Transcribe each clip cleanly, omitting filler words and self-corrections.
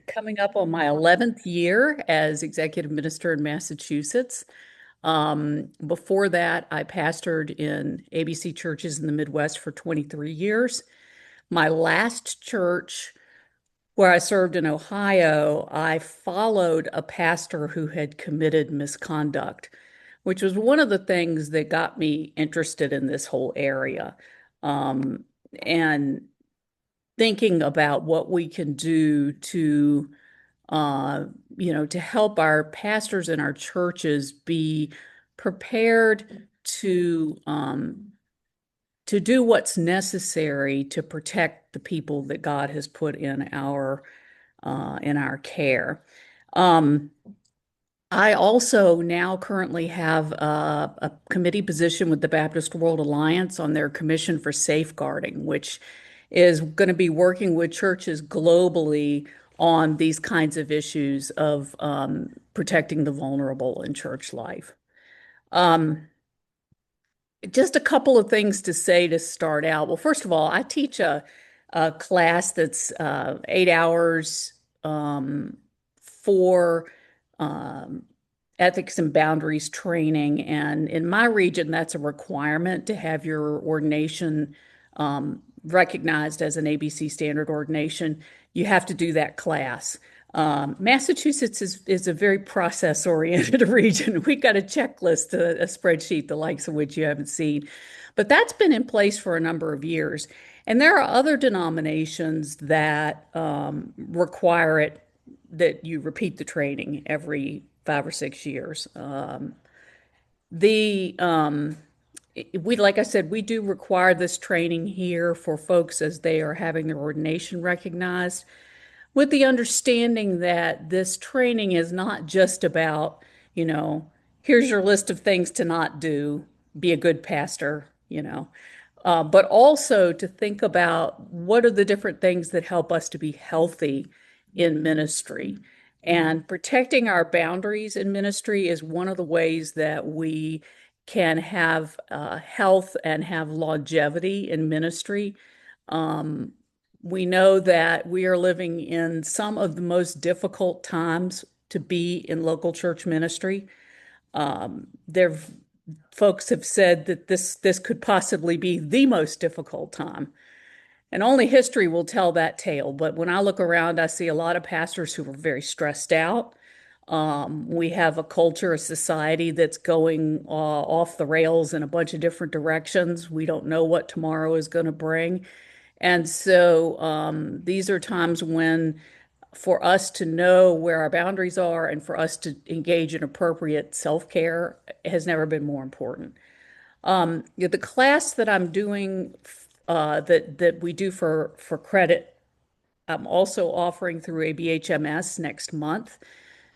coming up on my 11th year as executive minister in Massachusetts. Before that, I pastored in ABC churches in the Midwest for 23 years. My last church, where I served in Ohio, I followed a pastor who had committed misconduct, which was one of the things that got me interested in this whole area. Um, and thinking about what we can do to uh, to help our pastors and our churches be prepared to do what's necessary to protect the people that God has put in our care. Um, I also now currently have a committee position with the Baptist World Alliance on their Commission for Safeguarding, which is going to be working with churches globally on these kinds of issues of protecting the vulnerable in church life. Um, just a couple of things to say to start out. Well, first of all, I teach a class that's 8 hours for um, ethics and boundaries training. And in my region, that's a requirement to have your ordination recognized as an ABC standard ordination. You have to do that class. Massachusetts is a very process-oriented region. We've got a checklist, a spreadsheet, the likes of which you haven't seen. But that's been in place for a number of years. And there are other denominations that require it that you repeat the training every 5 or 6 years. The we like I said, we do require this training here for folks as they are having their ordination recognized, with the understanding that this training is not just about, here's your list of things to not do, be a good pastor, but also to think about what are the different things that help us to be healthy in ministry. And protecting our boundaries in ministry is one of the ways that we can have health and have longevity in ministry. Um, we know that we are living in some of the most difficult times to be in local church ministry. There, folks have said that this could possibly be the most difficult time. And only history will tell that tale. But when I look around, I see a lot of pastors who are very stressed out. We have a culture, a society that's going off the rails in a bunch of different directions. We don't know what tomorrow is going to bring. And so these are times when, for us to know where our boundaries are and for us to engage in appropriate self-care has never been more important. The class that I'm doing that we do for credit, I'm also offering through ABHMS next month.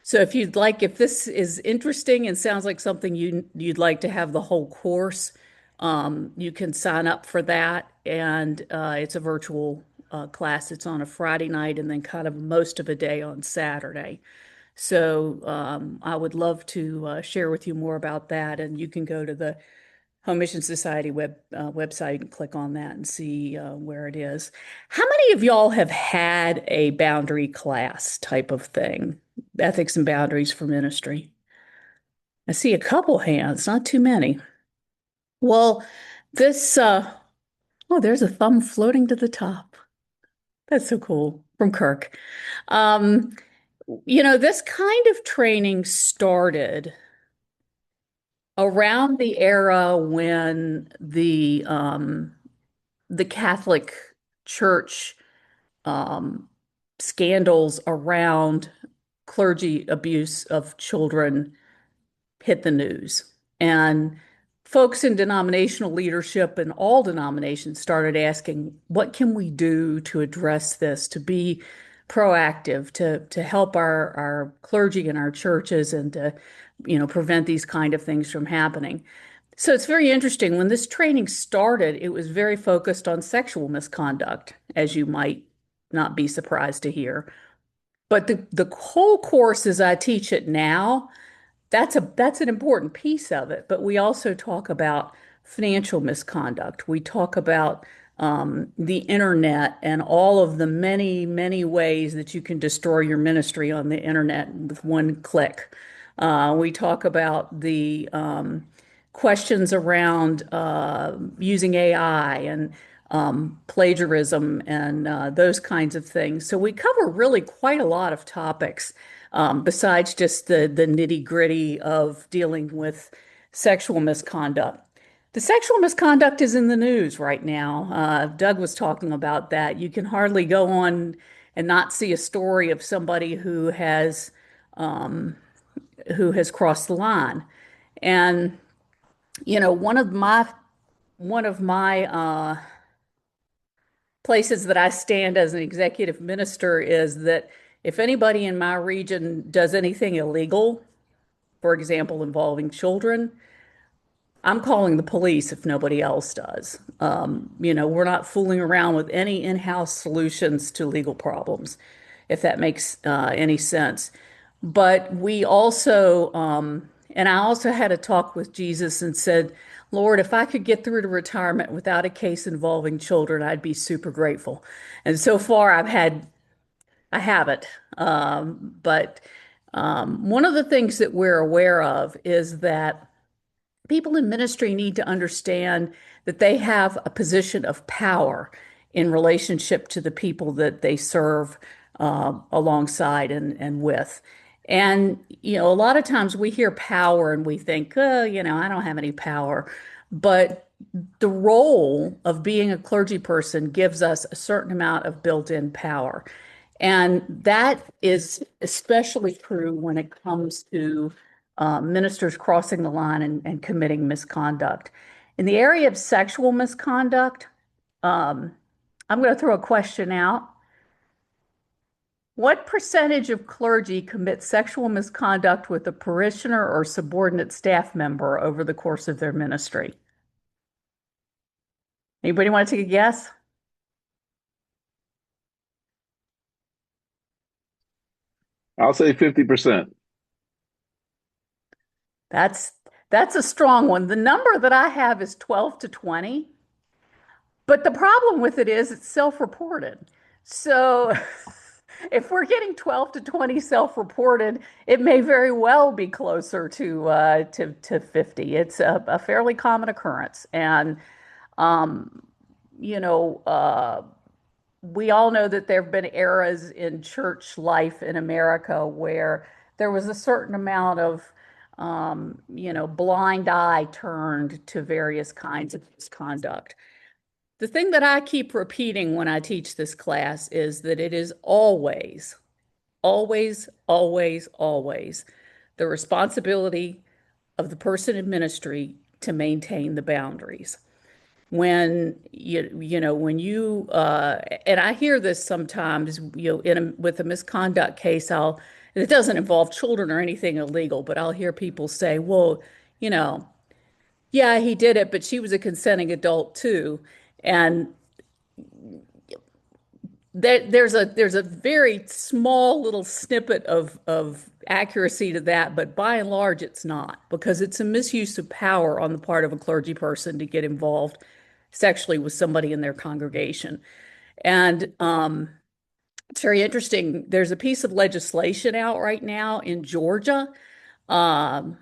So if this is interesting and sounds like something you'd like to have the whole course, you can sign up for that. And it's a virtual class. It's on a Friday night and then kind of most of a day on Saturday. So I would love to share with you more about that. And you can go to the Home Mission Society website and click on that and see where it is. How many of y'all have had a boundary class type of thing? Ethics and boundaries for ministry. I see a couple hands, not too many. Well, this, oh, there's a thumb floating to the top. That's so cool from Kirk. Um, this kind of training started around the era when the Catholic Church um, scandals around clergy abuse of children hit the news. And folks in denominational leadership and all denominations started asking, what can we do to address this, to be proactive, to help our clergy and our churches and to, prevent these kind of things from happening. So it's very interesting. When this training started, it was very focused on sexual misconduct, as you might not be surprised to hear. But the whole course as I teach it now, that's an important piece of it. But we also talk about financial misconduct. We talk about the internet and all of the many, many ways that you can destroy your ministry on the internet with one click. We talk about the questions around using AI and plagiarism and those kinds of things. So we cover really quite a lot of topics besides just the nitty-gritty of dealing with sexual misconduct. The sexual misconduct is in the news right now. Doug was talking about that. You can hardly go on and not see a story of somebody who has crossed the line. And one of my places that I stand as an executive minister is that if anybody in my region does anything illegal, for example, involving children, I'm calling the police if nobody else does. We're not fooling around with any in-house solutions to legal problems, if that makes any sense. But we also, and I also had a talk with Jesus and said, Lord, if I could get through to retirement without a case involving children, I'd be super grateful. And so far, I haven't. But one of the things that we're aware of is that people in ministry need to understand that they have a position of power in relationship to the people that they serve alongside and with. And, a lot of times we hear power and we think, oh, I don't have any power. But the role of being a clergy person gives us a certain amount of built-in power. And that is especially true when it comes to ministers crossing the line and committing misconduct. In the area of sexual misconduct, um, I'm going to throw a question out. What percentage of clergy commit sexual misconduct with a parishioner or subordinate staff member over the course of their ministry? Anybody want to take a guess? I'll say 50%. That's that's a strong one. The number that I have is 12 to 20. But the problem with it is it's self-reported. So if we're getting 12 to 20 self-reported, it may very well be closer to 50. It's a fairly common occurrence. And um, you know, uh, we all know that there have been eras in church life in America where there was a certain amount of blind eye turned to various kinds of misconduct. The thing that I keep repeating when I teach this class is that it is always, always, always, always the responsibility of the person in ministry to maintain the boundaries. And I hear this sometimes, with a misconduct case, it doesn't involve children or anything illegal, but I'll hear people say, well, you know, yeah, he did it, but she was a consenting adult too. And there's a very small little snippet of accuracy to that, but by and large, it's not because it's a misuse of power on the part of a clergy person to get involved sexually with somebody in their congregation. And it's very interesting. There's a piece of legislation out right now in Georgia. Um,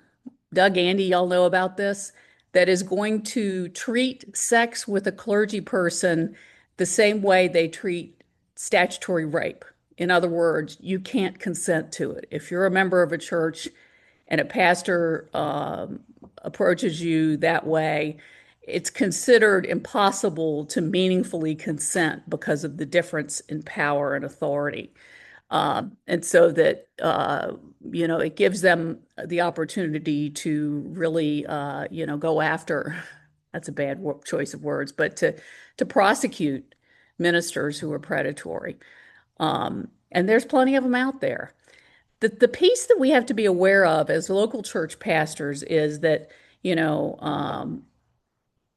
Doug, Andy, y'all know about this, that is going to treat sex with a clergy person the same way they treat statutory rape. In other words, you can't consent to it. If you're a member of a church and a pastor approaches you that way, it's considered impossible to meaningfully consent because of the difference in power and authority. And so that, it gives them the opportunity to really, go after, that's a bad choice of words, but to prosecute ministers who are predatory. And there's plenty of them out there. The piece that we have to be aware of as local church pastors is that,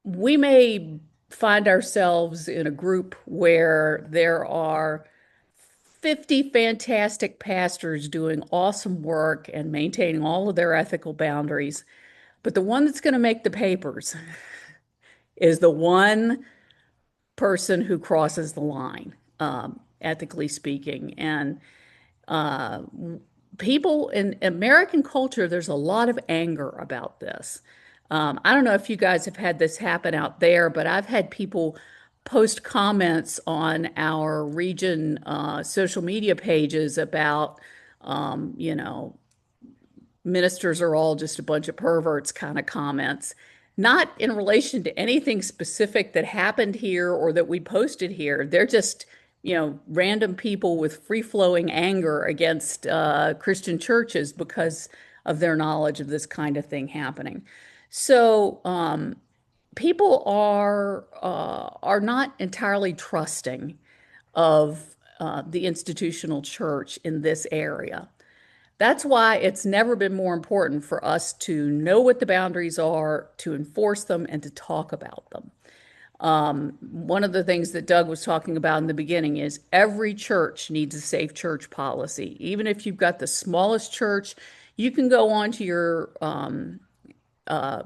we may find ourselves in a group where there are 50 fantastic pastors doing awesome work and maintaining all of their ethical boundaries. But the one that's going to make the papers is the one person who crosses the line, ethically speaking. And uh, people in American culture, there's a lot of anger about this. I don't know if you guys have had this happen out there, but I've had people post comments on our region social media pages about, you know, ministers are all just a bunch of perverts kind of comments, not in relation to anything specific that happened here or that we posted here. They're just, random people with free-flowing anger against Christian churches because of their knowledge of this kind of thing happening. So people are not entirely trusting of the institutional church in this area. That's why it's never been more important for us to know what the boundaries are, to enforce them, and to talk about them. One of the things that Doug was talking about in the beginning is every church needs a safe church policy. Even if you've got the smallest church, you can go onto your uh,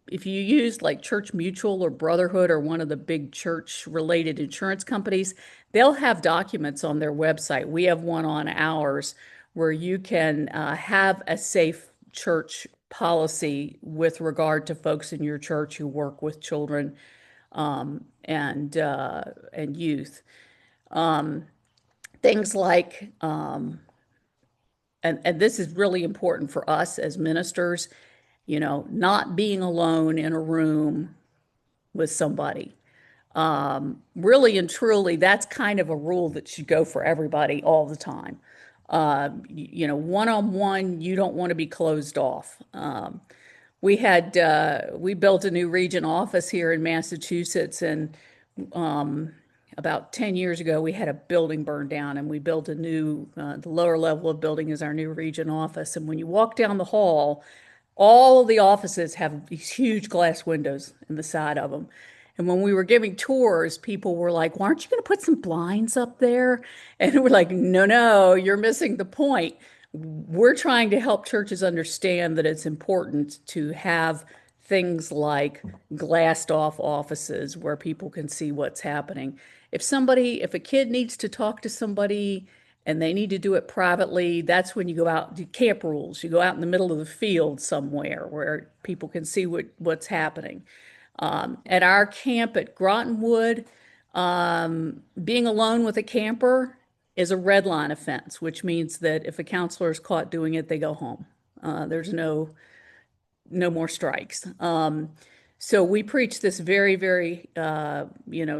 if you use like Church Mutual or Brotherhood or one of the big church related insurance companies, they'll have documents on their website. We have one on ours where you can have a safe church policy with regard to folks in your church who work with children and youth. Um, Things like, and this is really important for us as ministers, not being alone in a room with somebody. Really and truly, that's kind of a rule that should go for everybody all the time. One on one, you don't want to be closed off. We built a new region office here in Massachusetts, and about 10 years ago, we had a building burned down, and we built the lower level of building is our new region office. And when you walk down the hall, all of the offices have these huge glass windows in the side of them. And when we were giving tours, people were like, "Well, aren't you going to put some blinds up there?" And we're like, "No, no, you're missing the point. We're trying to help churches understand that it's important to have things like glassed off offices where people can see what's happening. If a kid needs to talk to somebody and they need to do it privately, that's when you go out, do camp rules. You go out in the middle of the field somewhere where people can see what's happening. At our camp at Grotonwood, being alone with a camper is a red line offense, which means that if a counselor is caught doing it, they go home. There's no more strikes. So we preach this very, very,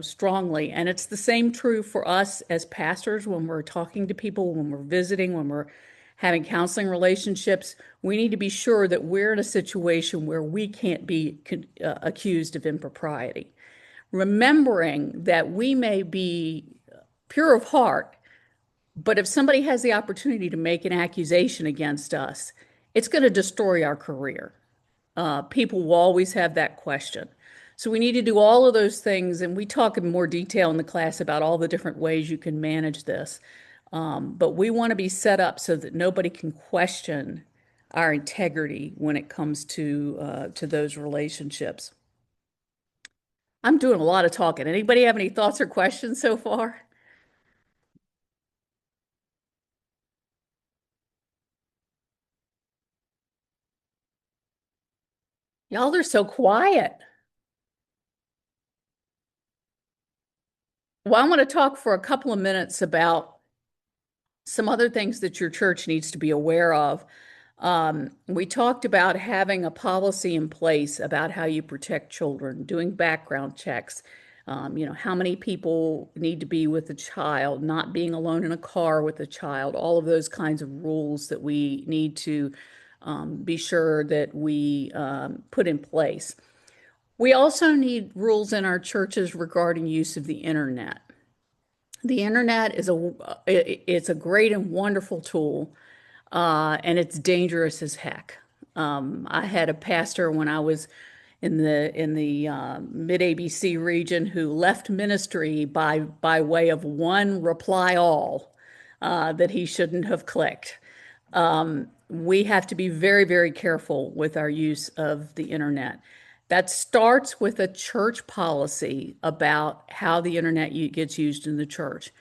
strongly. And it's the same true for us as pastors when we're talking to people, when we're visiting, when we're having counseling relationships. We need to be sure that we're in a situation where we can't be accused of impropriety. Remembering that we may be pure of heart, but if somebody has the opportunity to make an accusation against us, it's going to destroy our career. People will always have that question. So we need to do all of those things, and we talk in more detail in the class about all the different ways you can manage this. But we want to be set up so that nobody can question our integrity when it comes to those relationships. I'm doing a lot of talking. Anybody have any thoughts or questions so far? Y'all are so quiet. Well, I want to talk for a couple of minutes about some other things that your church needs to be aware of. We talked about having a policy in place about how you protect children, doing background checks, how many people need to be with a child, not being alone in a car with a child, all of those kinds of rules that we need to be sure that we put in place. We also need rules in our churches regarding use of the internet. The internet it's a great and wonderful tool, and it's dangerous as heck. I had a pastor when I was in the mid ABC region who left ministry by way of one reply all that he shouldn't have clicked. We have to be very, very careful with our use of the internet. That starts with a church policy about how the internet gets used in the church.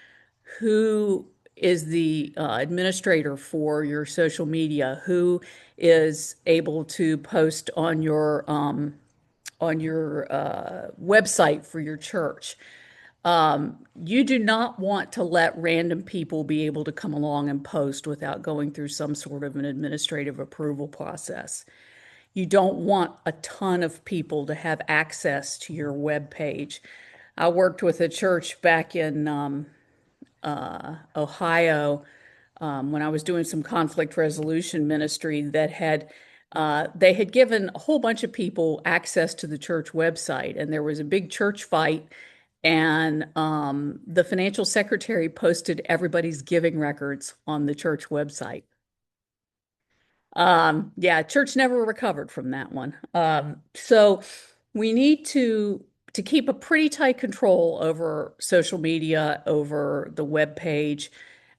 Who is the administrator for your social media? Who is able to post on your website for your church? You do not want to let random people be able to come along and post without going through some sort of an administrative approval process. You don't want a ton of people to have access to your web page. I worked with a church back in Ohio, when I was doing some conflict resolution ministry that had they had given a whole bunch of people access to the church website, and there was a big church fight, and the financial secretary posted everybody's giving records on the church website. Yeah, church never recovered from that one. So we need to keep a pretty tight control over social media, over the web page,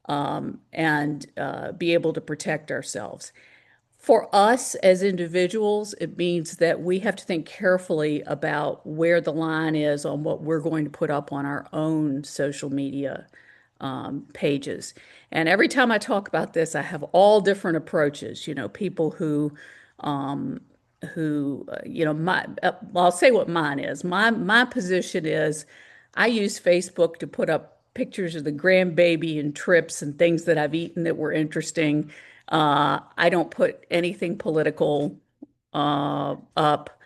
and be able to protect ourselves. For us as individuals, it means that we have to think carefully about where the line is on what we're going to put up on our own social media pages. And every time I talk about this, I have all different approaches. People um, I'll say what mine is. My position is, I use Facebook to put up pictures of the grandbaby and trips and things that I've eaten that were interesting. I don't put anything political up,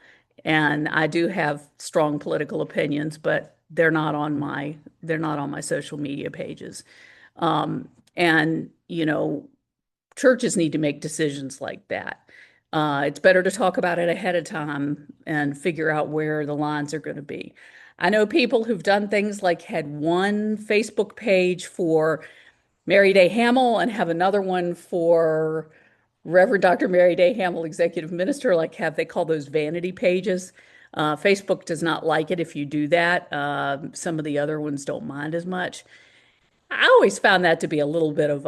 and I do have strong political opinions, but they're not on my social media pages. And churches need to make decisions like that. It's better to talk about it ahead of time and figure out where the lines are going to be. I know people who've done things like had one Facebook page for Mary Day Hamel and have another one for Reverend Dr. Mary Day Hamel, Executive Minister, like have they call those vanity pages. Facebook does not like it if you do that. Some of the other ones don't mind as much. I always found that to be a little bit of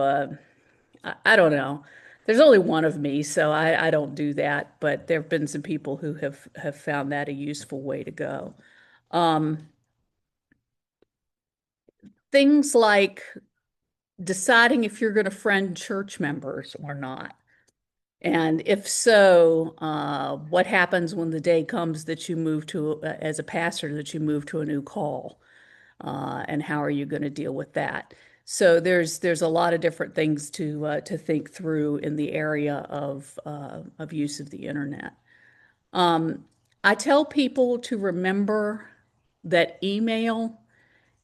I don't know. There's only one of me, so I don't do that. But there have been some people who have found that a useful way to go. Um, Things like deciding if you're going to friend church members or not. And if so, what happens when the day comes that you move to, as a pastor, that you move to a new call? And how are you going to deal with that? So there's a lot of different things to think through in the area of use of the internet. Um, I tell people to remember that email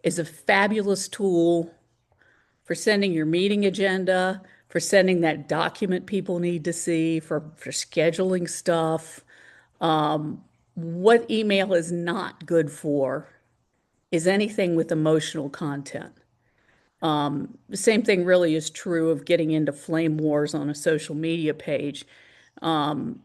is a fabulous tool for sending your meeting agenda, for sending that document people need to see, for scheduling stuff. What email is not good for is anything with emotional content. The same thing really is true of getting into flame wars on a social media page. Um,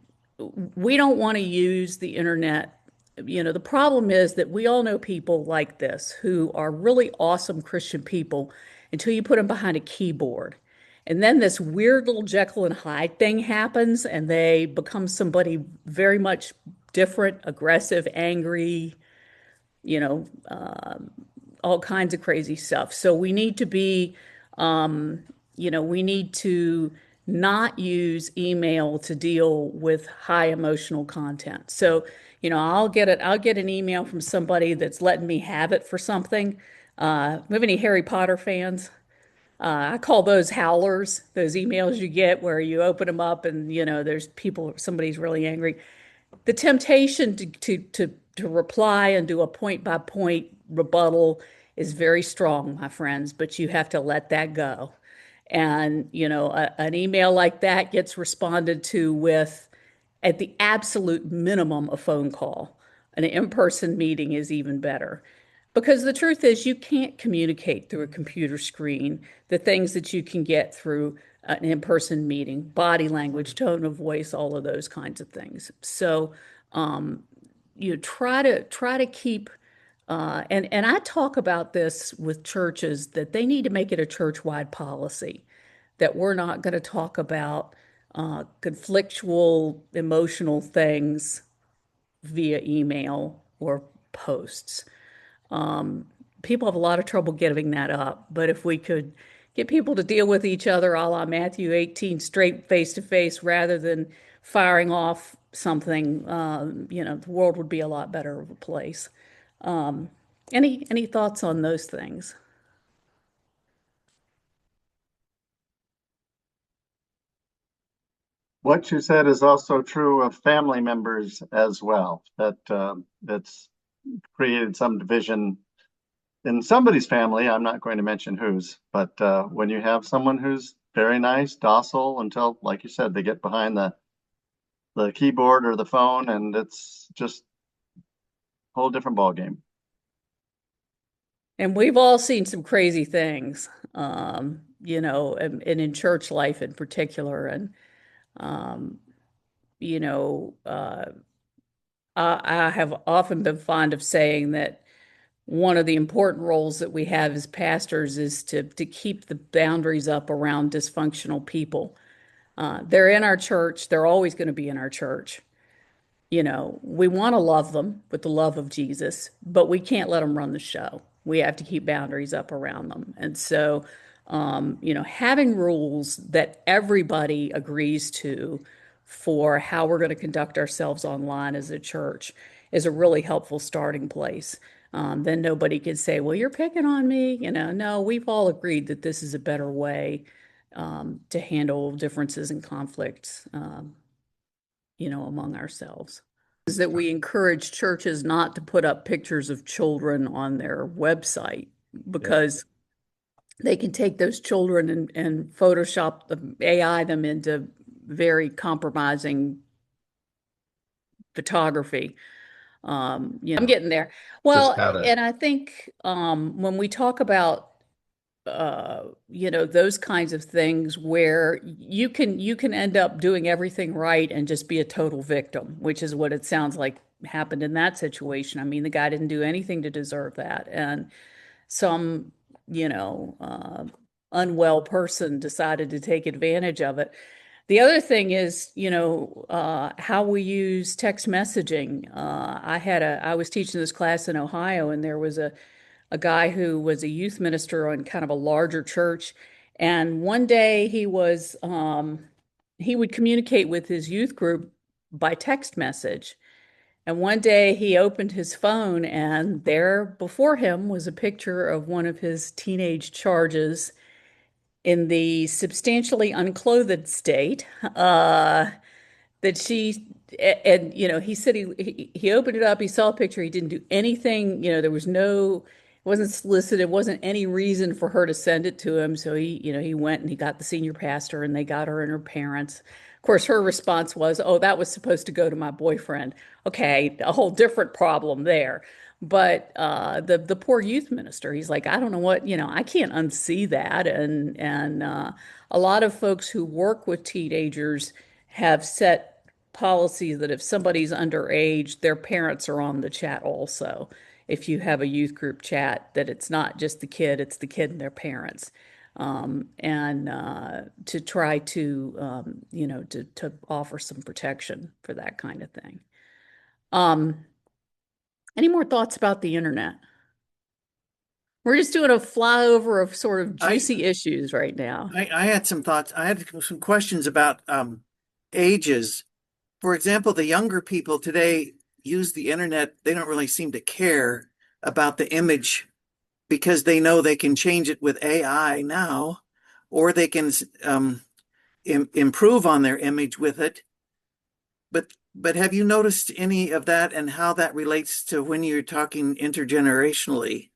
we don't want to use the internet. The problem is that we all know people like this who are really awesome Christian people until you put them behind a keyboard. And then this weird little Jekyll and Hyde thing happens, and they become somebody very much different, aggressive, angry, you know, all kinds of crazy stuff. So we need to be, we need to not use email to deal with high emotional content. So, I'll get an email from somebody that's letting me have it for something. We have any Harry Potter fans? I call those howlers, those emails you get where you open them up and, there's people, somebody's really angry. The temptation to reply and do a point by point rebuttal is very strong, my friends, but you have to let that go. And, an email like that gets responded to with, at the absolute minimum, a phone call. An in-person meeting is even better. Because the truth is, you can't communicate through a computer screen the things that you can get through an in-person meeting, body language, tone of voice, all of those kinds of things. So, um, try to keep and I talk about this with churches that they need to make it a church-wide policy that we're not going to talk about conflictual, emotional things via email or posts. Um, People have a lot of trouble giving that up, but if we could get people to deal with each other a la Matthew 18 straight face to face rather than firing off something, the world would be a lot better of a place. Um, any thoughts on those things? What you said is also true of family members as well. That's created some division in somebody's family. I'm not going to mention whose, but when you have someone who's very nice, docile until, like you said, they get behind the keyboard or the phone, and it's just a whole different ball game. And we've all seen some crazy things, and in church life in particular. And, um, you know, uh, I have often been fond of saying that one of the important roles that we have as pastors is to keep the boundaries up around dysfunctional people. They're in our church, they're always going to be in our church. We want to love them with the love of Jesus, but we can't let them run the show. We have to keep boundaries up around them. And so, having rules that everybody agrees to for how we're going to conduct ourselves online as a church is a really helpful starting place. Then nobody can say, well, you're picking on me. No, we've all agreed that this is a better way to handle differences and conflicts. Among ourselves. Is that we encourage churches not to put up pictures of children on their website Yeah. because they can take those children and Photoshop them, AI them into very compromising photography. I'm getting there. Just Well, got it. and I think when we talk about those kinds of things where you can end up doing everything right and just be a total victim, which is what it sounds like happened in that situation. I mean, the guy didn't do anything to deserve that, and some, you know, uh, unwell person decided to take advantage of it. The other thing is, how we use text messaging. I was teaching this class in Ohio, and there was a guy who was a youth minister on kind of a larger church. And one day he would communicate with his youth group by text message. And one day he opened his phone, and there before him was a picture of one of his teenage charges in the substantially unclothed state. That she and he said he opened it up, he saw a picture, he didn't do anything, there was no, it wasn't solicited, it wasn't any reason for her to send it to him. So he went and he got the senior pastor, and they got her and her parents. Of course, her response was, oh, that was supposed to go to my boyfriend. Okay, a whole different problem there. But the poor youth minister, he's like, I don't know what, I can't unsee that. And a lot of folks who work with teenagers have set policies that if somebody's underage, their parents are on the chat also. If you have a youth group chat, that it's not just the kid, it's the kid and their parents. And to try to, to offer some protection for that kind of thing. Um, any more thoughts about the internet? We're just doing a flyover of sort of I, juicy issues right now. I had some thoughts. I had some questions about ages. For example, the younger people today use the internet. They don't really seem to care about the image because they know they can change it with AI now, or they can improve on their image with it. But have you noticed any of that and how that relates to when you're talking intergenerationally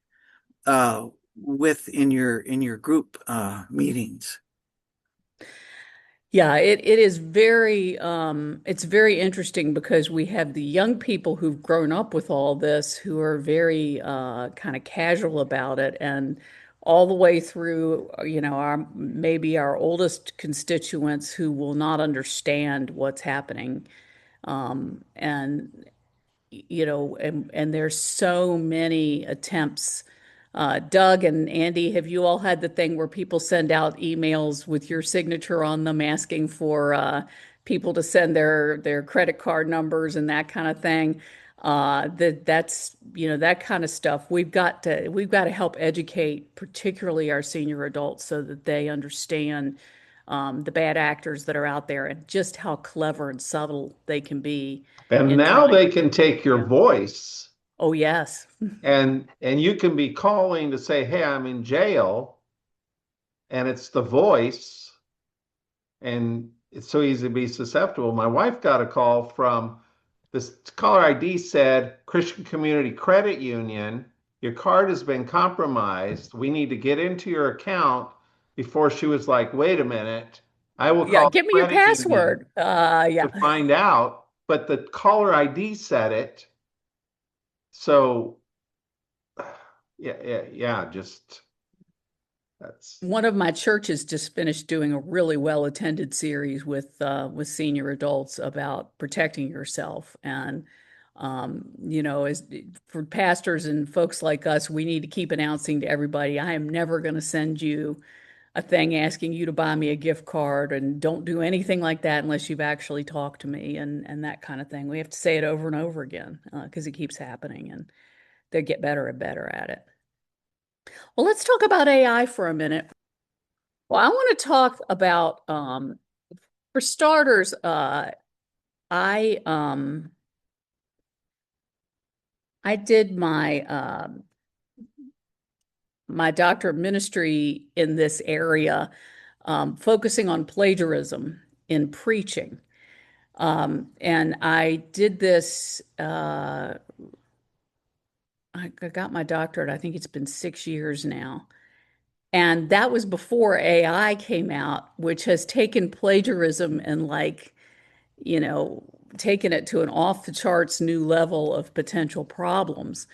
uh, with in your group meetings? Yeah, it is very it's very interesting because we have the young people who've grown up with all this who are very kind of casual about it, and all the way through, our maybe our oldest constituents who will not understand what's happening. And and there's so many attempts. Doug and Andy, have you all had the thing where people send out emails with your signature on them asking for people to send their credit card numbers and that kind of thing. That's that kind of stuff. We've got to help educate, particularly our senior adults, so that they understand the bad actors that are out there and just how clever and subtle they can be And in now trying. they can take your Yeah. voice Oh, yes. and you can be calling to say, "Hey, I'm in jail," and it's the voice, and it's so easy to be susceptible. My wife got a call from this caller ID said, "Christian Community Credit Union, your card has been compromised. We need to get into your account." Before she was like, "Wait a minute, I will Yeah, call the give me your credit union password. Yeah. to find out." But the caller ID said it. So yeah, just that's One of my churches just finished doing a really well-attended series with senior adults about protecting yourself. And as for pastors and folks like us, we need to keep announcing to everybody, I am never going to send you a thing asking you to buy me a gift card, and don't do anything like that unless you've actually talked to me and that kind of thing. We have to say it over and over again because it keeps happening, and they get better and better at it. Well, let's talk about AI for a minute. Well, I want to talk about, for starters, I um, I did my doctor of ministry in this area, focusing on plagiarism in preaching. And I did this. I got my doctorate. I think it's been 6 years now. And that was before AI came out, which has taken plagiarism and you know, taken it to an off the charts new level of potential problems.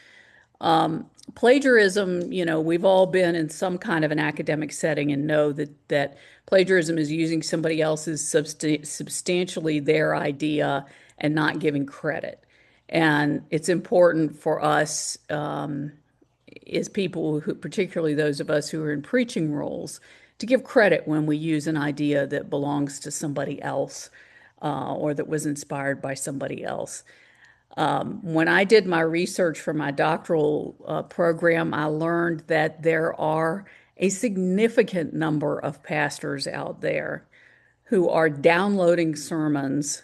Plagiarism, we've all been in some kind of an academic setting and know that plagiarism is using somebody else's substantially their idea and not giving credit. And it's important for us, as people who, particularly those of us who are in preaching roles, to give credit when we use an idea that belongs to somebody else, or that was inspired by somebody else. When I did my research for my doctoral program, I learned that there are a significant number of pastors out there who are downloading sermons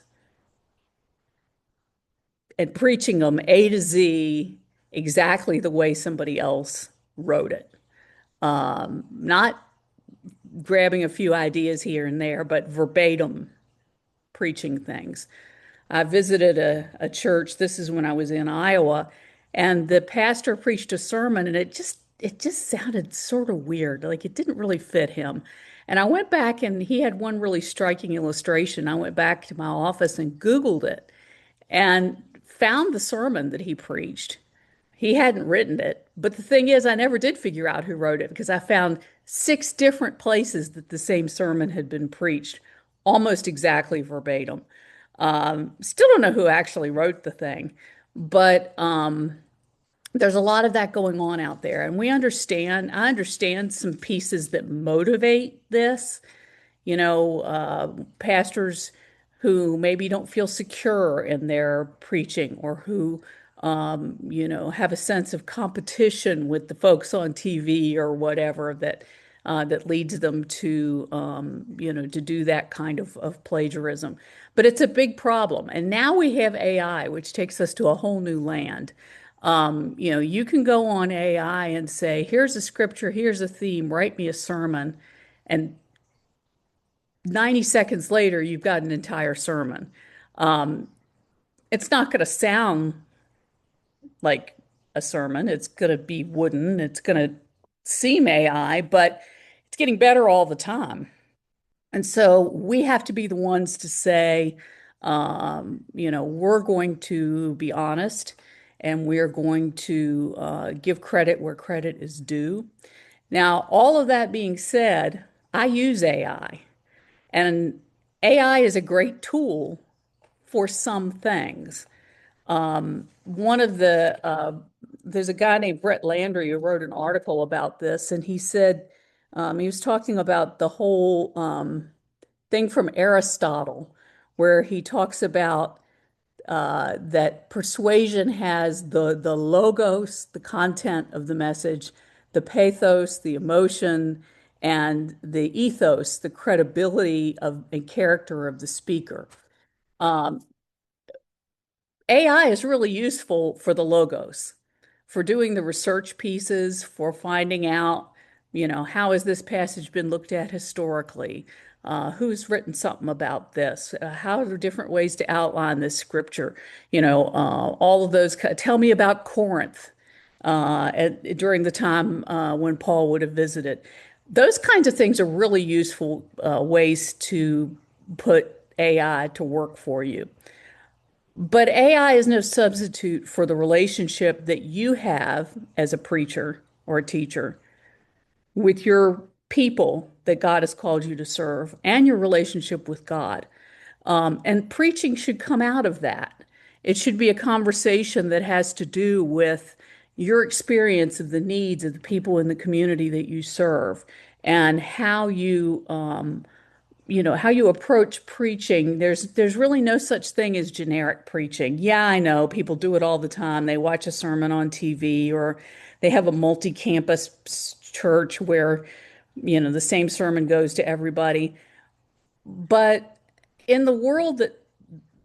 and preaching them A to Z exactly the way somebody else wrote it. Not grabbing a few ideas here and there, but verbatim preaching things. I visited a church. This is when I was in Iowa, and the pastor preached a sermon, and it just sounded sort of weird. Like it didn't really fit him. And I went back, and he had one really striking illustration. I went back to my office and Googled it and found the sermon that he preached. He hadn't written it, but the thing is, I never did figure out who wrote it because I found 6 different places that the same sermon had been preached, almost exactly verbatim. Still don't know who actually wrote the thing, but there's a lot of that going on out there. And I understand some pieces that motivate this, pastors who maybe don't feel secure in their preaching, or who, have a sense of competition with the folks on TV or whatever that leads them to do that kind of plagiarism. But it's a big problem. And now we have AI, which takes us to a whole new land. You can go on AI and say, here's a scripture, here's a theme, write me a sermon. And 90 seconds later, you've got an entire sermon. Um, it's not going to sound like a sermon. It's going to be wooden. It's going to seem AI, but it's getting better all the time. And so we have to be the ones to say, we're going to be honest, and we're going to give credit where credit is due. Now, all of that being said, I use AI. And AI is a great tool for some things. One of there's a guy named Brett Landry who wrote an article about this, and he said, he was talking about the whole thing from Aristotle, where he talks about that persuasion has the logos, the content of the message, the pathos, the emotion, and the ethos, the credibility of and character of the speaker. Um, AI is really useful for the logos, for doing the research pieces, for finding out, how has this passage been looked at historically? Who's written something about this? How are different ways to outline this scripture? All of those. Tell me about Corinth during the time when Paul would have visited. Those kinds of things are really useful ways to put AI to work for you. But AI is no substitute for the relationship that you have as a preacher or a teacher with your people that God has called you to serve and your relationship with God. And preaching should come out of that. It should be a conversation that has to do with your experience of the needs of the people in the community that you serve and how you approach preaching. There's really no such thing as generic preaching. Yeah, I know people do it all the time. They watch a sermon on TV or they have a multi-campus church where, the same sermon goes to everybody. But in the world that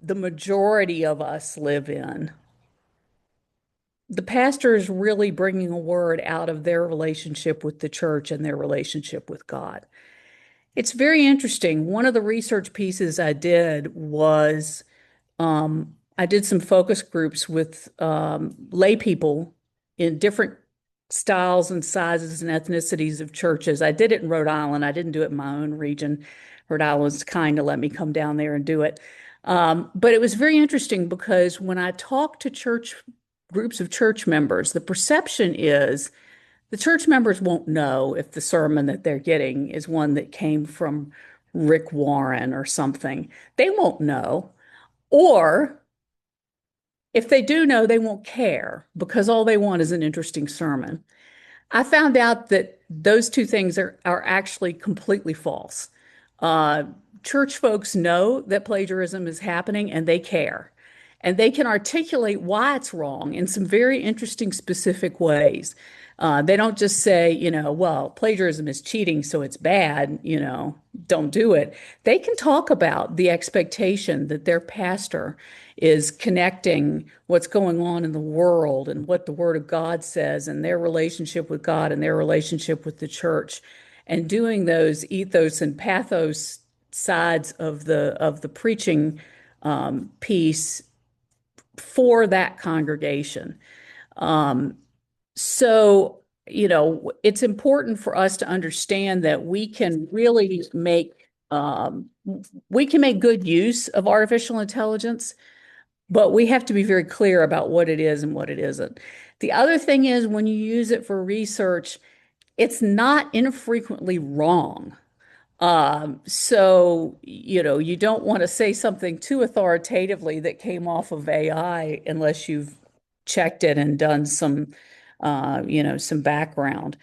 the majority of us live in, the pastor is really bringing a word out of their relationship with the church and their relationship with God. It's very interesting. One of the research pieces I did was I did some focus groups with lay people in different styles and sizes and ethnicities of churches. I did it in Rhode Island. I didn't do it in my own region. Rhode Island was kind to let me come down there and do it. But it was very interesting because when I talk to groups of church members, the perception is the church members won't know if the sermon that they're getting is one that came from Rick Warren or something. They won't know. Or if they do know, they won't care because all they want is an interesting sermon. I found out that those two things are actually completely false. Uh, Church folks know that plagiarism is happening and they care. And they can articulate why it's wrong in some very interesting, specific ways. They don't just say, well, plagiarism is cheating, so it's bad, don't do it. They can talk about the expectation that their pastor is connecting what's going on in the world and what the Word of God says and their relationship with God and their relationship with the church and doing those ethos and pathos sides of the preaching piece for that congregation. So, it's important for us to understand that we can make good use of artificial intelligence, but we have to be very clear about what it is and what it isn't. The other thing is when you use it for research, it's not infrequently wrong. So, you don't want to say something too authoritatively that came off of AI unless you've checked it and done some background.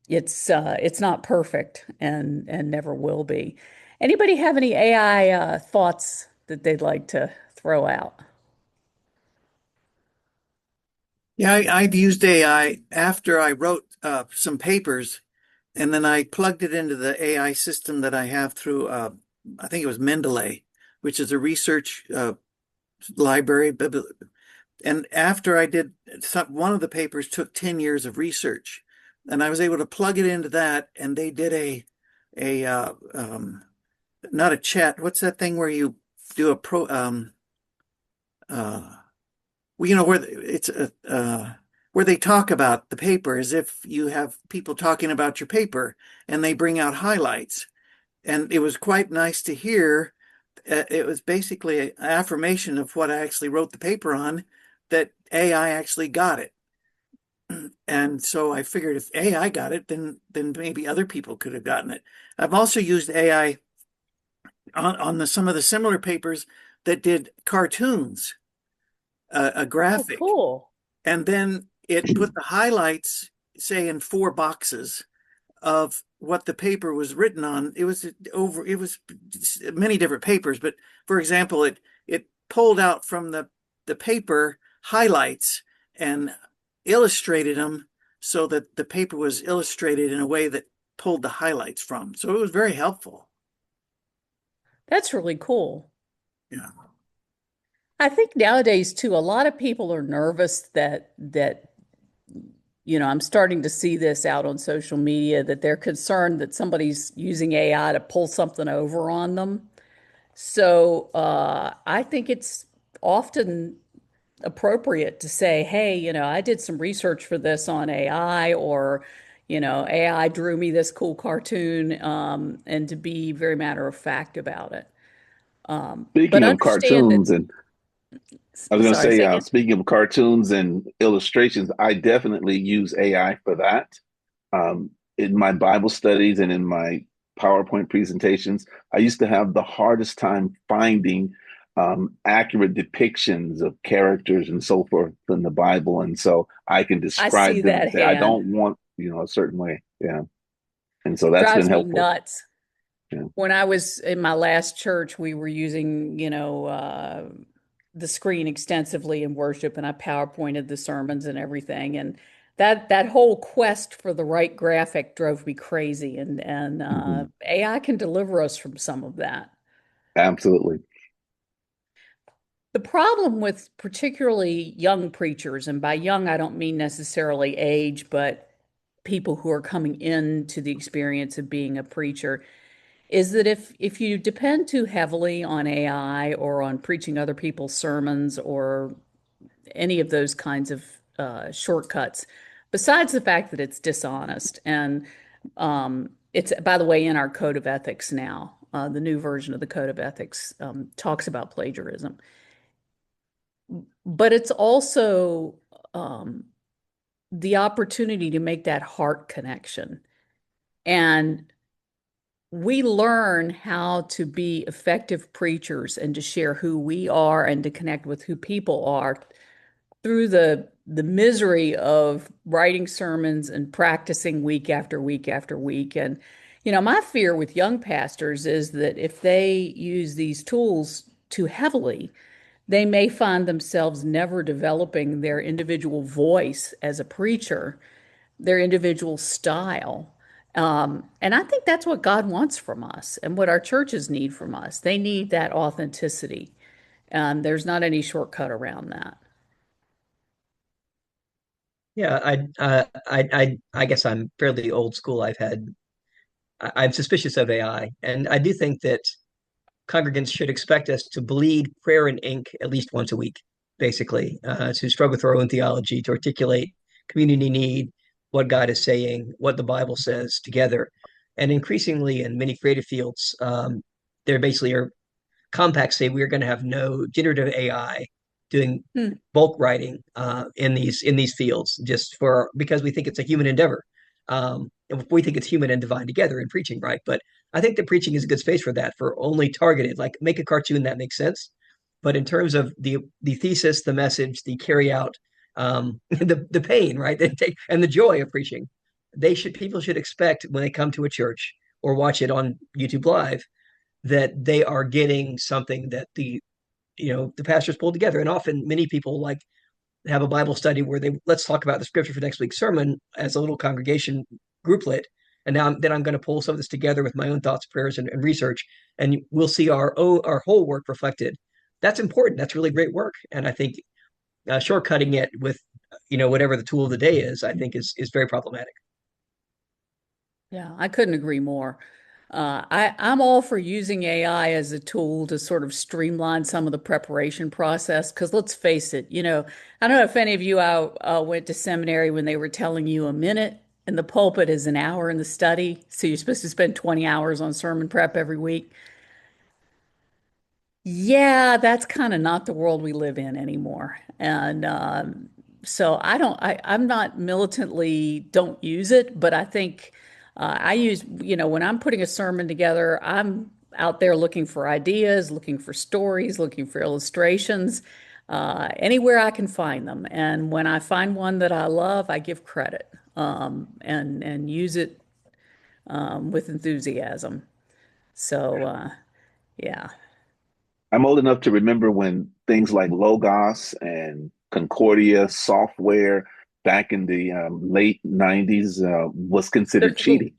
It's not perfect and never will be. Anybody have any AI thoughts that they'd like to throw out? Yeah, I've used AI after I wrote some papers, and then I plugged it into the AI system that I have through, I think it was Mendeley, which is a research library. And after I did one of the papers took 10 years of research, and I was able to plug it into that, and they did not a chat. What's that thing where you do a well, where it's where they talk about the paper as if you have people talking about your paper and they bring out highlights. And it was quite nice to hear. It was basically an affirmation of what I actually wrote the paper on, that AI actually got it. And so I figured if AI got it, then maybe other people could have gotten it. I've also used AI on some of the similar papers that did cartoons, a Oh, graphic, cool. and then it put the highlights, say, in 4 boxes of what the paper was written on. It was many different papers, but for example, it pulled out from the paper highlights and illustrated them so that the paper was illustrated in a way that pulled the highlights from. So it was very helpful. That's really cool. Yeah. I think nowadays too, a lot of people are nervous that I'm starting to see this out on social media that they're concerned that somebody's using AI to pull something over on them. So I think it's often appropriate to say, hey, I did some research for this on AI, or, AI drew me this cool cartoon, and to be very matter of fact about it. But Speaking of understand that, cartoons, and I was going to sorry, say, say again. speaking of cartoons and illustrations, I definitely use AI for that. In my Bible studies and in my PowerPoint presentations, I used to have the hardest time finding accurate depictions of characters and so forth in the Bible. And so I can I see describe them and that say, I hand. don't want, a certain way. Yeah. And so that's been Drives me helpful. nuts. Yeah. When I was in my last church, we were using, the screen extensively in worship, and I PowerPointed the sermons and everything. And that whole quest for the right graphic drove me crazy. And Mhm. AI can deliver us from some of that. Absolutely. The problem with particularly young preachers, and by young, I don't mean necessarily age, but people who are coming into the experience of being a preacher, is that if you depend too heavily on AI or on preaching other people's sermons or any of those kinds of shortcuts, besides the fact that it's dishonest, and it's, by the way, in our code of ethics now, the new version of the code of ethics talks about plagiarism, but it's also um, the opportunity to make that heart connection. And we learn how to be effective preachers and to share who we are and to connect with who people are through the misery of writing sermons and practicing week after week after week. And my fear with young pastors is that if they use these tools too heavily, they may find themselves never developing their individual voice as a preacher, their individual style. And I think that's what God wants from us and what our churches need from us. They need that authenticity. There's not any shortcut around that. Yeah, I guess I'm fairly old school. I'm suspicious of AI, and I do think that congregants should expect us to bleed prayer and ink at least once a week, basically, to struggle through our own theology, to articulate community need, what God is saying, what the Bible says together. And increasingly in many creative fields, there basically are compacts say we are going to have no generative AI doing Hmm. bulk writing in these fields just for because we think it's a human endeavor. And we think it's human and divine together in preaching, right? But I think that preaching is a good space for that, for only targeted, like make a cartoon that makes sense. But in terms of the thesis, the message, the carry out, the pain, right, and the joy of preaching, people should expect when they come to a church or watch it on YouTube Live that they are getting something that the pastors pulled together. And often many people like have a Bible study where they let's talk about the scripture for next week's sermon as a little congregation grouplet. And now then I'm going to pull some of this together with my own thoughts, prayers, and research, and we'll see our whole work reflected. That's important. That's really great work, and I think shortcutting it with whatever the tool of the day is, I think is very problematic. Yeah, I couldn't agree more. I'm all for using AI as a tool to sort of streamline some of the preparation process. Because let's face it, I don't know if any of you went to seminary when they were telling you a minute in the pulpit is an hour in the study. So you're supposed to spend 20 hours on sermon prep every week. Yeah, that's kind of not the world we live in anymore. And so I'm not militantly don't use it, but I think I use, when I'm putting a sermon together, I'm out there looking for ideas, looking for stories, looking for illustrations, anywhere I can find them. And when I find one that I love, I give credit, and use it with enthusiasm. So, yeah. I'm old enough to remember when things like Logos and Concordia software back in the late 90s was considered Those little, cheating.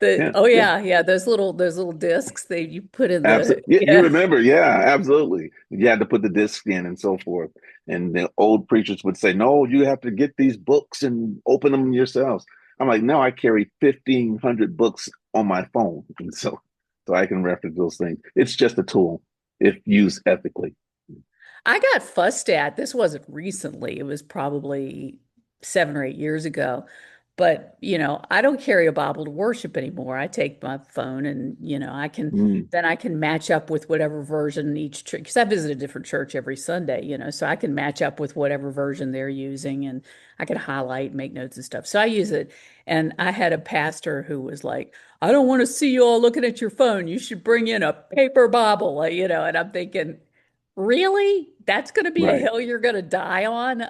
the Yeah, oh yeah. yeah, yeah, those little discs they you put in the Absolutely. You yeah. remember, yeah, absolutely. You had to put the disc in and so forth. And the old preachers would say, no, you have to get these books and open them yourselves. I'm like, no, I carry 1,500 books on my phone. And so I can reference those things. It's just a tool if used ethically. I got fussed at. This wasn't recently. It was probably 7 or 8 years ago. But, I don't carry a Bible to worship anymore. I take my phone and, Mm. then I can match up with whatever version each church, because I visit a different church every Sunday, so I can match up with whatever version they're using and I can highlight, make notes and stuff. So I use it. And I had a pastor who was like, I don't want to see you all looking at your phone. You should bring in a paper Bible, and I'm thinking, really? That's going to be a Right. hill you're going to die on?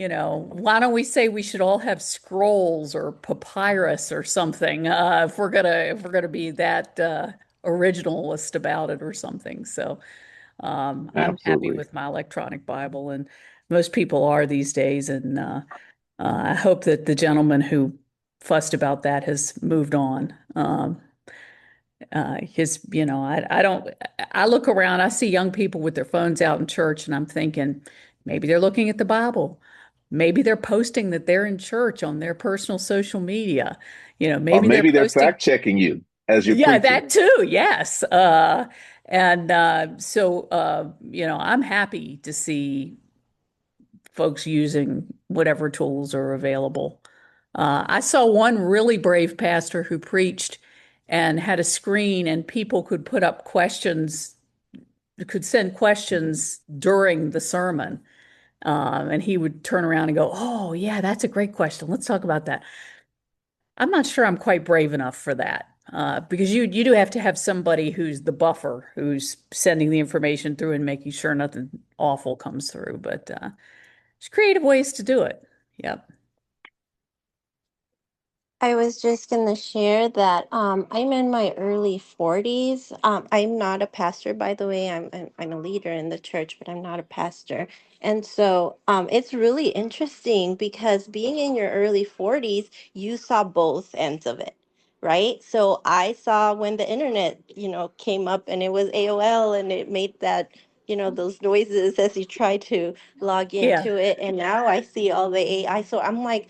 Why don't we say we should all have scrolls or papyrus or something, if we're gonna be that originalist about it or something. So I'm happy Absolutely. with my electronic Bible, and most people are these days. And I hope that the gentleman who fussed about that has moved on. I don't, I look around, I see young people with their phones out in church, and I'm thinking maybe they're looking at the Bible. Maybe they're posting that they're in church on their personal social media. Or Maybe they're maybe they're posting, fact checking you as you're yeah, preaching. that too, yes. I'm happy to see folks using whatever tools are available. I saw one really brave pastor who preached and had a screen, and people could put up questions, could send questions during the sermon. And he would turn around and go, "Oh, yeah, that's a great question. Let's talk about that." I'm not sure I'm quite brave enough for that. Because you do have to have somebody who's the buffer, who's sending the information through and making sure nothing awful comes through. But there's creative ways to do it. Yep. I was just going to share that I'm in my early 40s. I'm not a pastor, by the way. I'm a leader in the church, but I'm not a pastor. And so it's really interesting because being in your early 40s, you saw both ends of it, right? So I saw when the internet, came up and it was AOL and it made that, those noises as you try to log Yeah. into it. And now I see all the AI. So I'm like,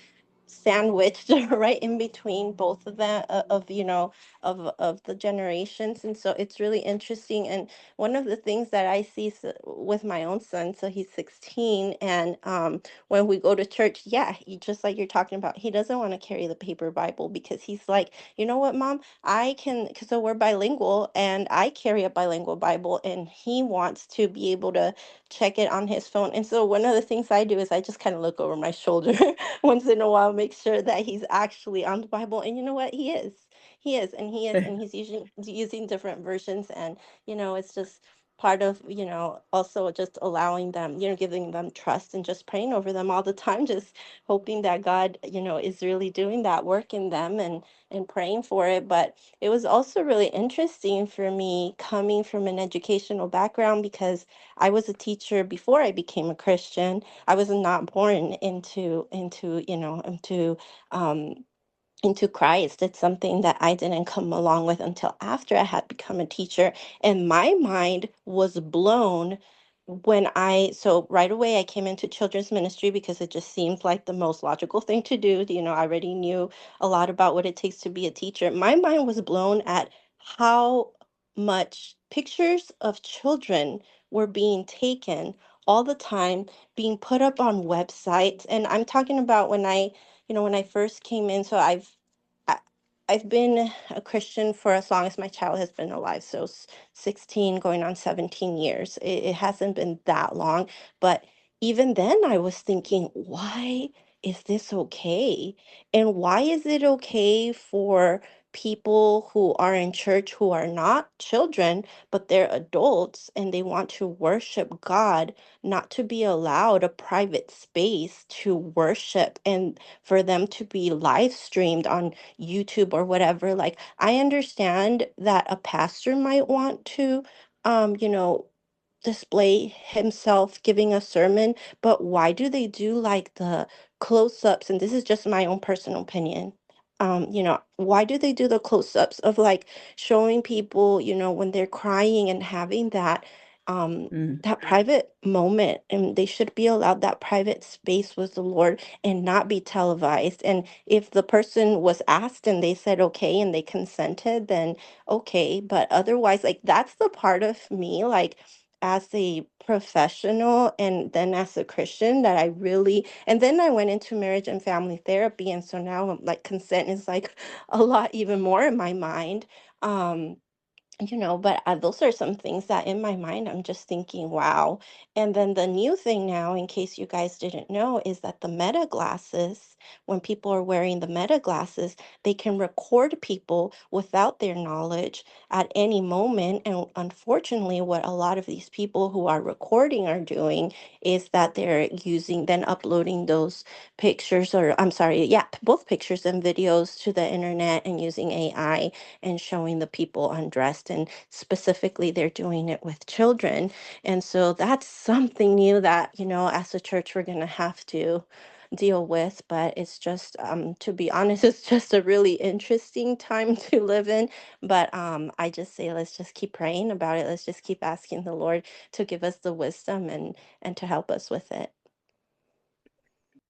sandwiched right in between both of them of the generations. And so it's really interesting. And one of the things that I see with my own son, so he's 16, and when we go to church, yeah, he, just like you're talking about, he doesn't want to carry the paper Bible because he's like, you know what, mom, I can, because so we're bilingual and I carry a bilingual Bible, and he wants to be able to check it on his phone. And so one of the things I do is I just kind of look over my shoulder once in a while, make sure that he's actually on the Bible. And you know what? He is. He is. And he is. And he's using different versions. And, it's just part of, also just allowing them, giving them trust and just praying over them all the time, just hoping that God, is really doing that work in them, and praying for it. But it was also really interesting for me coming from an educational background because I was a teacher before I became a Christian. I was not born um into Christ. It's something that I didn't come along with until after I had become a teacher. And my mind was blown so right away I came into children's ministry because it just seemed like the most logical thing to do. I already knew a lot about what it takes to be a teacher. My mind was blown at how much pictures of children were being taken all the time, being put up on websites. And I'm talking about when I first came in. So I- I've been a Christian for as long as my child has been alive. So 16 going on 17 years. It hasn't been that long, but even then I was thinking, why is this okay? And why is it okay for people who are in church who are not children, but they're adults and they want to worship God, not to be allowed a private space to worship and for them to be live streamed on YouTube or whatever. Like, I understand that a pastor might want to, you know, display himself giving a sermon, but why do they do like the close-ups? And this is just my own personal opinion. Why do they do the close-ups of like showing people, when they're crying and having um Mm. that private moment, and they should be allowed that private space with the Lord and not be televised. And if the person was asked and they said okay and they consented, then okay. But otherwise, like, that's the part of me, like, as a professional and then as a Christian, that I really, and then I went into marriage and family therapy, and so now like consent is like a lot even more in my mind. Um but those are some things that in my mind I'm just thinking, wow. And then the new thing now, in case you guys didn't know, is that the meta glasses, when people are wearing the meta glasses, they can record people without their knowledge at any moment. And unfortunately, what a lot of these people who are recording are doing is that they're using, then uploading those pictures, or I'm sorry, yeah, both pictures and videos to the internet and using AI and showing the people undressed. And specifically, they're doing it with children. And so that's something new that, as a church, we're going to have to deal with. But it's just, to be honest, it's just a really interesting time to live in. But I just say, let's just keep praying about it. Let's just keep asking the Lord to give us the wisdom and to help us with it.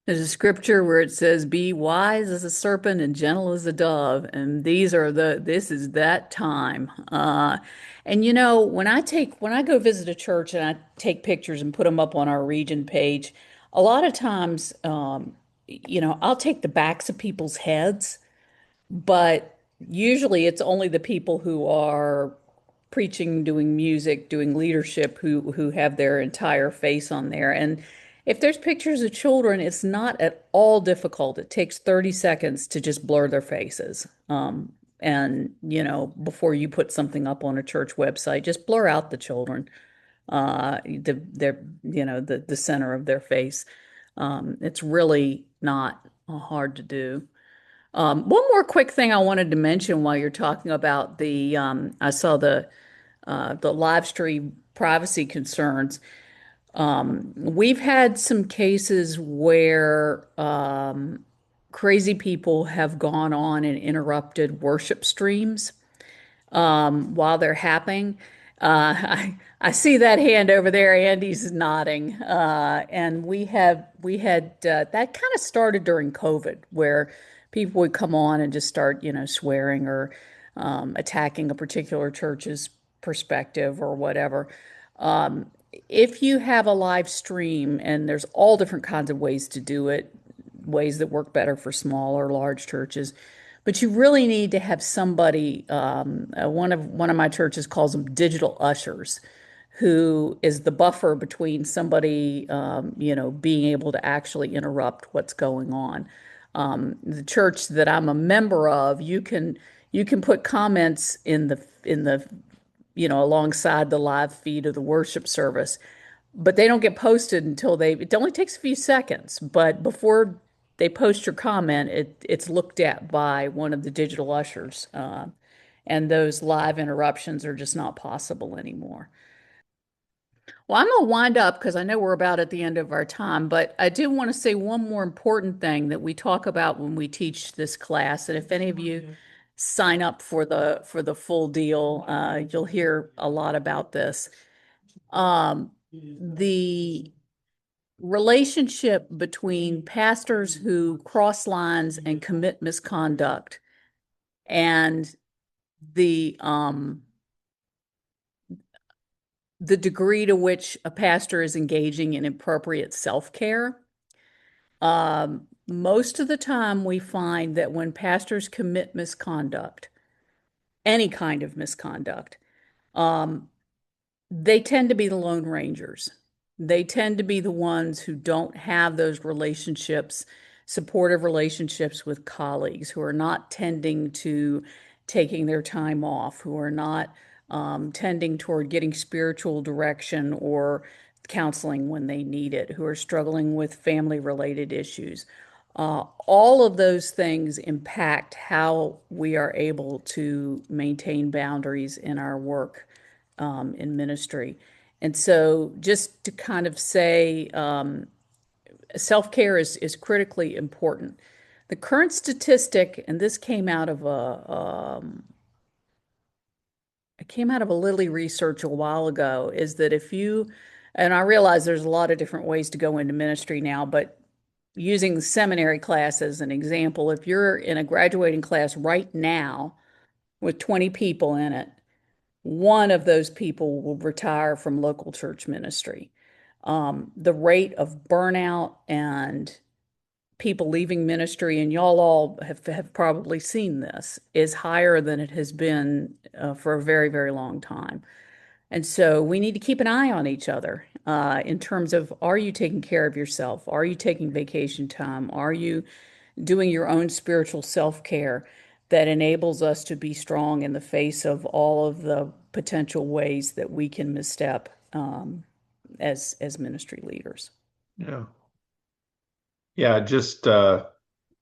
There's a scripture where it says, "Be wise as a serpent and gentle as a dove," and this is that time. And when I go visit a church and I take pictures and put them up on our region page, a lot of times, I'll take the backs of people's heads, but usually it's only the people who are preaching, doing music, doing leadership who have their entire face on there. And if there's pictures of children, it's not at all difficult. It takes 30 seconds to just blur their faces. And before you put something up on a church website, just blur out the children, the center of their face. It's really not hard to do. One more quick thing I wanted to mention while you're talking about I saw the live stream privacy concerns. We've had some cases where crazy people have gone on and interrupted worship streams while they're happening. I see that hand over there. Andy's nodding. And we had that kind of started during COVID, where people would come on and just start, swearing or attacking a particular church's perspective or whatever. Um, if you have a live stream, and there's all different kinds of ways to do it, ways that work better for small or large churches, but you really need to have somebody. One of my churches calls them digital ushers, who is the buffer between somebody, being able to actually interrupt what's going on. The church that I'm a member of, you can put comments in the alongside the live feed of the worship service, but they don't get posted until it only takes a few seconds, but before they post your comment, it's looked at by one of the digital ushers. And those live interruptions are just not possible anymore. Well, I'm going to wind up because I know we're about at the end of our time, but I do want to say one more important thing that we talk about when we teach this class. And if any of you sign up for the full deal, you'll hear a lot about this. The relationship between pastors who cross lines and commit misconduct and the degree to which a pastor is engaging in appropriate self-care. Most of the time we find that when pastors commit misconduct, any kind of misconduct, um, they tend to be the Lone Rangers. They tend to be the ones who don't have those relationships, supportive relationships with colleagues, who are not tending to taking their time off, who are not tending toward getting spiritual direction or counseling when they need it, who are struggling with family-related issues. All of those things impact how we are able to maintain boundaries in our work in ministry. And so, just to kind of say, self-care is critically important. The current statistic, and this came out of it came out of a Lilly research a while ago, is that if you, and I realize there's a lot of different ways to go into ministry now, but using the seminary class as an example, if you're in a graduating class right now with 20 people in it, one of those people will retire from local church ministry. The rate of burnout and people leaving ministry, and y'all all have probably seen this, is higher than it has been for a very, very long time. And so we need to keep an eye on each other in terms of, are you taking care of yourself? Are you taking vacation time? Are you doing your own spiritual self-care that enables us to be strong in the face of all of the potential ways that we can misstep as ministry leaders? Yeah. Yeah, just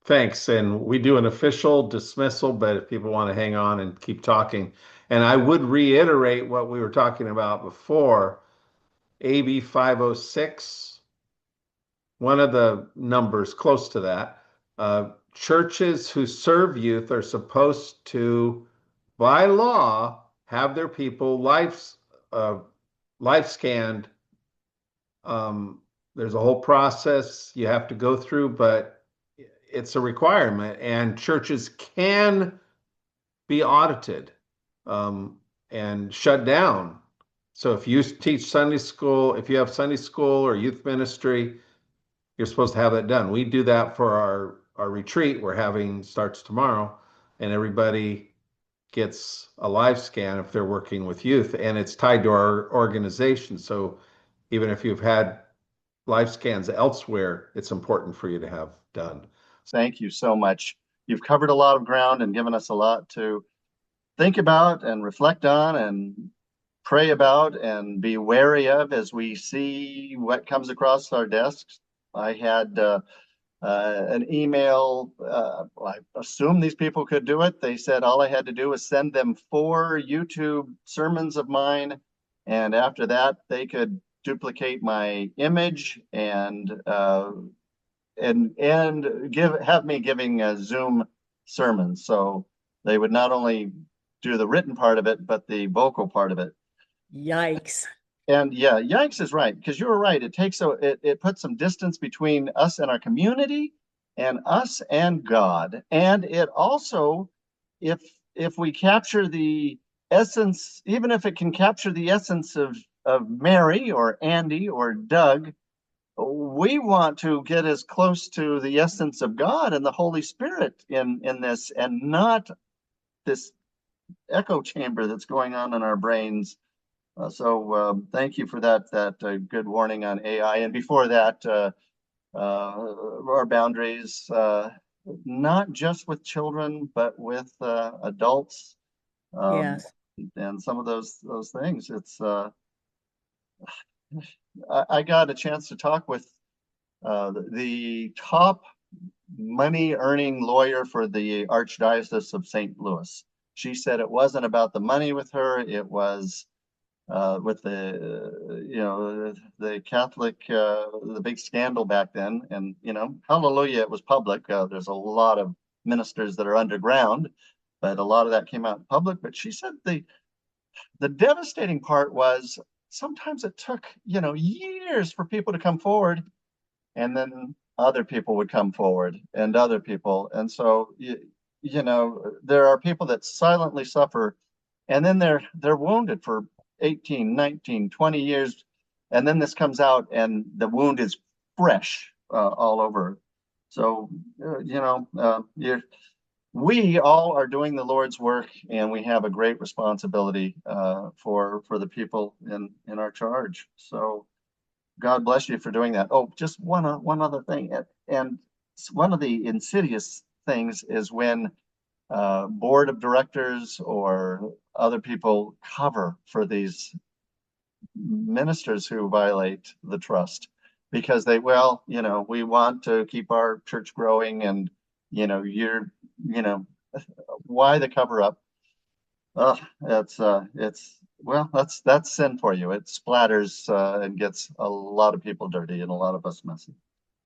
thanks. And we do an official dismissal, but if people want to hang on and keep talking, and I would reiterate what we were talking about before, AB 506, one of the numbers close to that. Churches who serve youth are supposed to, by law, have their people life scanned. There's a whole process you have to go through, but it's a requirement, and churches can be audited and shut down. So if you teach Sunday school, if you have Sunday school or youth ministry, you're supposed to have that done. We do that for our retreat we're having, starts tomorrow, and everybody gets a live scan if they're working with youth, and it's tied to our organization. So even if you've had live scans elsewhere, it's important for you to have done. Thank you so much. You've covered a lot of ground and given us a lot to think about and reflect on and pray about and be wary of as we see what comes across our desks. I had an email. I assume these people could do it. They said all I had to do was send them 4 YouTube sermons of mine, and after that, they could duplicate my image and have me giving Zoom sermons. So they would not only do the written part of it, but the vocal part of it. Yikes. And yeah, yikes is right, because you were right. It puts some distance between us and our community and us and God. And it also, if we capture the essence, even if it can capture the essence of Mary or Andy or Doug, we want to get as close to the essence of God and the Holy Spirit in this, and not this echo chamber that's going on in our brains. So thank you for that good warning on AI. And before that, our boundaries, not just with children, but with adults, Yes. and some of those things. It's I got a chance to talk with the top money earning lawyer for the Archdiocese of St. Louis. She said it wasn't about the money with her, it was with the Catholic, the big scandal back then. And, hallelujah, it was public. There's a lot of ministers that are underground, but a lot of that came out in public. But she said the devastating part was sometimes it took, years for people to come forward, and then other people would come forward and other people. And so, there are people that silently suffer, and then they're wounded for 18, 19, 20 years. And then this comes out and the wound is fresh all over. So, we all are doing the Lord's work, and we have a great responsibility for the people in our charge. So God bless you for doing that. Oh, just one other thing. And one of the insidious things is when board of directors or other people cover for these ministers who violate the trust because they, well, we want to keep our church growing and, you know, why the cover up? Well, that's sin for you. It splatters and gets a lot of people dirty and a lot of us messy.